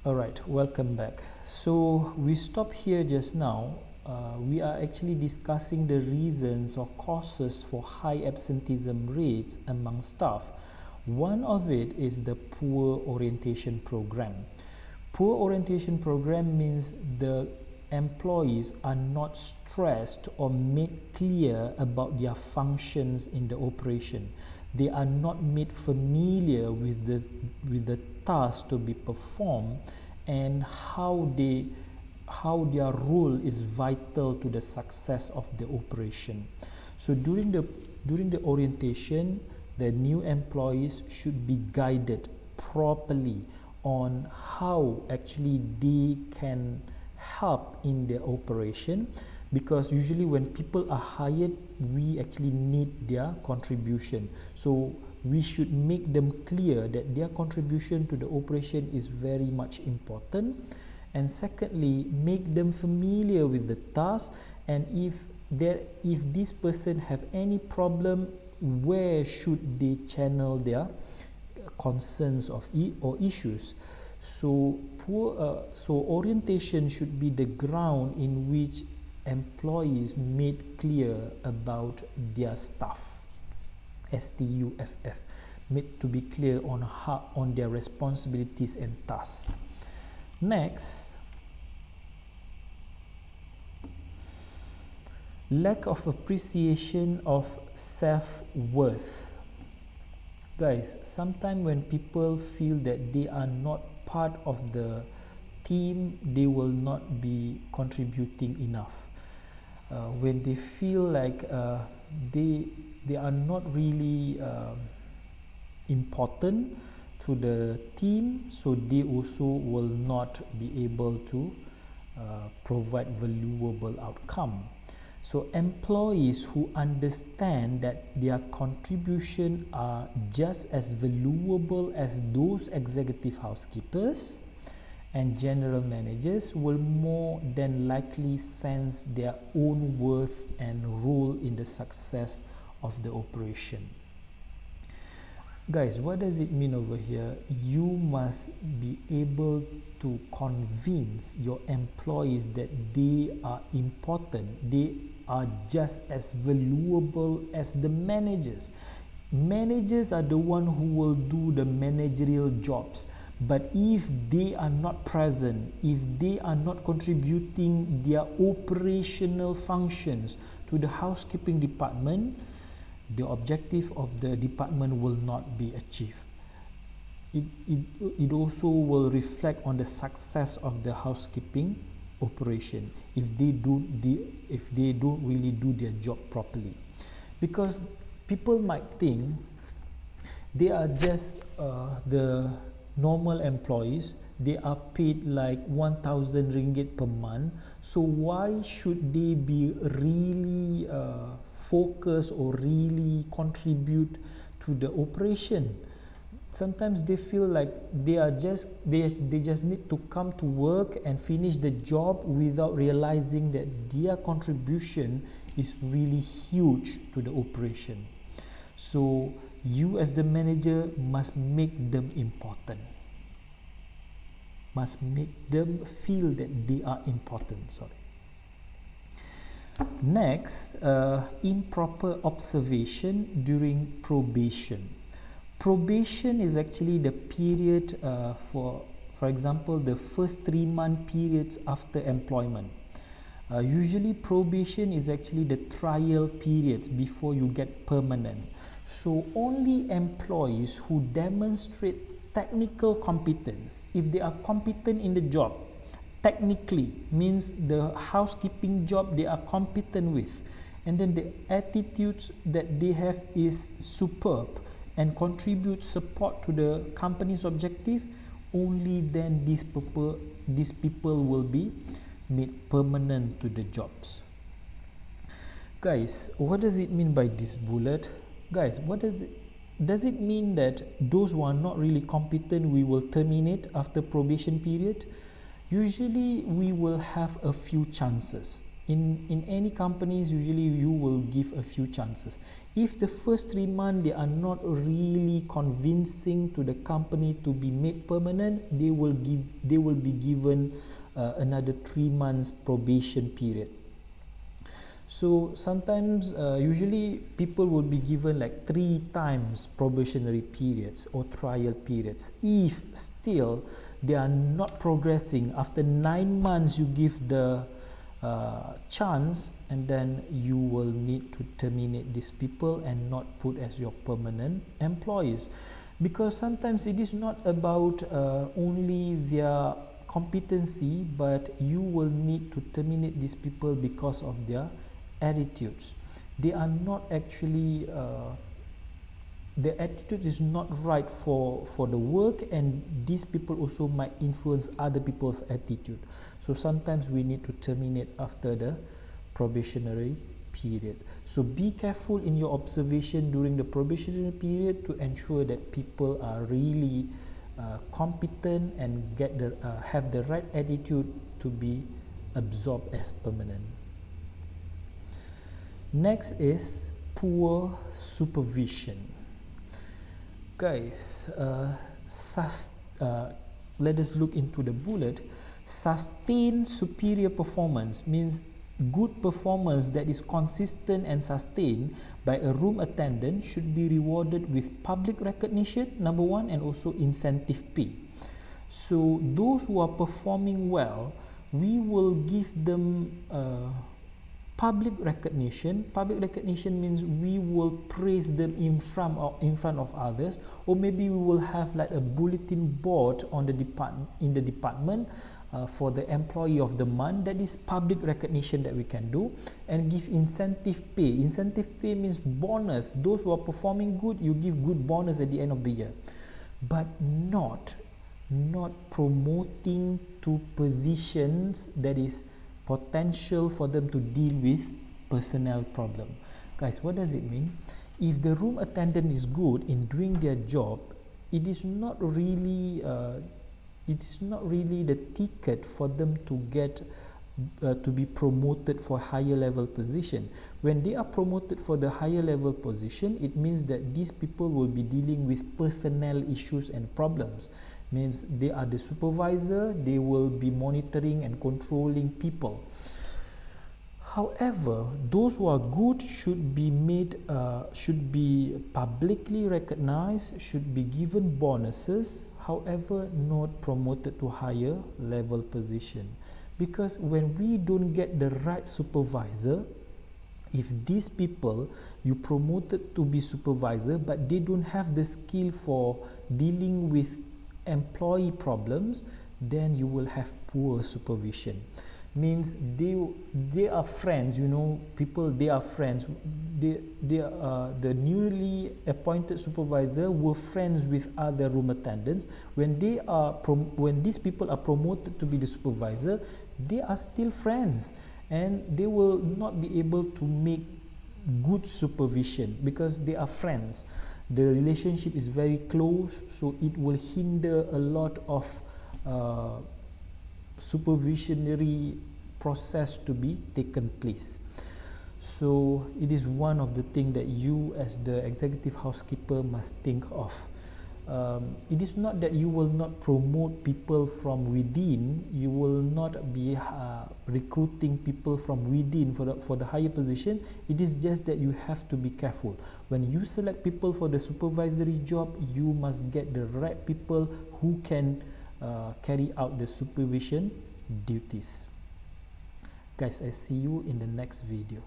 Alright, welcome back. So we stopped here just now. We are actually discussing the reasons or causes for high absenteeism rates among staff. One of it is the poor orientation program. Poor orientation program means the employees are not stressed or made clear about their functions in the operation. They are not made familiar with the tasks to be performed and how their role is vital to the success of the operation. So during the orientation, the new employees should be guided properly on how actually they can help in their operation, because usually when people are hired, we actually need their contribution. So we should make them clear that their contribution to the operation is very much important. And secondly, make them familiar with the task, and if this person have any problem, where should they channel their concerns or issues. So orientation should be the ground in which employees made clear about their staff, STUFF, made to be clear on their responsibilities and tasks. Next, lack of appreciation of self-worth. Guys, sometimes when people feel that they are not part of the team, they will not be contributing enough. When they feel like they are not really important to the team, so they also will not be able to provide valuable outcome. So employees who understand that their contribution are just as valuable as those executive housekeepers and general managers will more than likely sense their own worth and role in the success of the operation. Guys, what does it mean over here? You must be able to convince your employees that they are important. They are just as valuable as the managers. Managers are the one who will do the managerial jobs. But if they are not present, if they are not contributing their operational functions to the housekeeping department, the objective of the department will not be achieved. It also will reflect on the success of the housekeeping operation if they don't really do their job properly. Because people might think they are just the normal employees, they are paid like 1,000 ringgit per month, so why should they be really focus or really contribute to the operation? Sometimes they feel like they just need to come to work and finish the job without realizing that their contribution is really huge to the operation. So you as the manager must make them important, must make them feel that they are important. Next, improper observation during probation. Probation is actually the period for example, the first 3-month periods after employment. Usually probation is actually the trial periods before you get permanent. So only employees who demonstrate technical competence, if they are competent in the job, technically means the housekeeping job they are competent with, and then the attitudes that they have is superb and contribute support to the company's objective, only then these people will be made permanent to the jobs. Guys, what does it mean by this bullet? Guys, does it mean that those who are not really competent we will terminate after probation period? Usually we will have a few chances. In any companies, usually you will give a few chances. If the first 3 months they are not really convincing to the company to be made permanent, they will be given another 3 months probation period. So sometimes usually people will be given like 3 times probationary periods or trial periods. If still they are not progressing, after 9 months you give the chance, and then you will need to terminate these people and not put as your permanent employees, because sometimes it is not about only their competency, but you will need to terminate these people because of their attitudes. They are not actually the attitude is not right for the work, and these people also might influence other people's attitude. So sometimes we need to terminate after the probationary period. So be careful in your observation during the probationary period to ensure that people are really competent and have the right attitude to be absorbed as permanent. Next is poor supervision. Guys, let us look into the bullet. Sustained superior performance means good performance that is consistent and sustained by a room attendant should be rewarded with public recognition, number 1, and also incentive pay. So those who are performing well, we will give them public recognition. Public recognition means we will praise them in front of others, or maybe we will have like a bulletin board on the department for the employee of the month. That is public recognition that we can do. And give incentive pay. Incentive pay means bonus. Those who are performing good, you give good bonus at the end of the year, but not promoting to positions that is potential for them to deal with personnel problem. Guys, what does it mean? If the room attendant is good in doing their job, it is not really the ticket for them to get to be promoted for higher level position. When they are promoted for the higher level position, it means that these people will be dealing with personnel issues and problems. Means they are the supervisor, they will be monitoring and controlling people. However, those who are good should be publicly recognized, should be given bonuses, however not promoted to higher level position. Because when we don't get the right supervisor, if these people you promoted to be supervisor but they don't have the skill for dealing with employee problems, then you will have poor supervision. Means they are friends, you know, people, they are friends. The newly appointed supervisor were friends with other room attendants. When these people are promoted to be the supervisor, they are still friends, and they will not be able to make good supervision because they are friends. The relationship is very close, so it will hinder a lot of supervisionary process to be taken place. So it is one of the things that you as the executive housekeeper must think of. It is not that you will not promote people from within, you will not be recruiting people from within for the higher position. It is just that you have to be careful. When you select people for the supervisory job, you must get the right people who can carry out the supervision duties. Guys, I see you in the next video.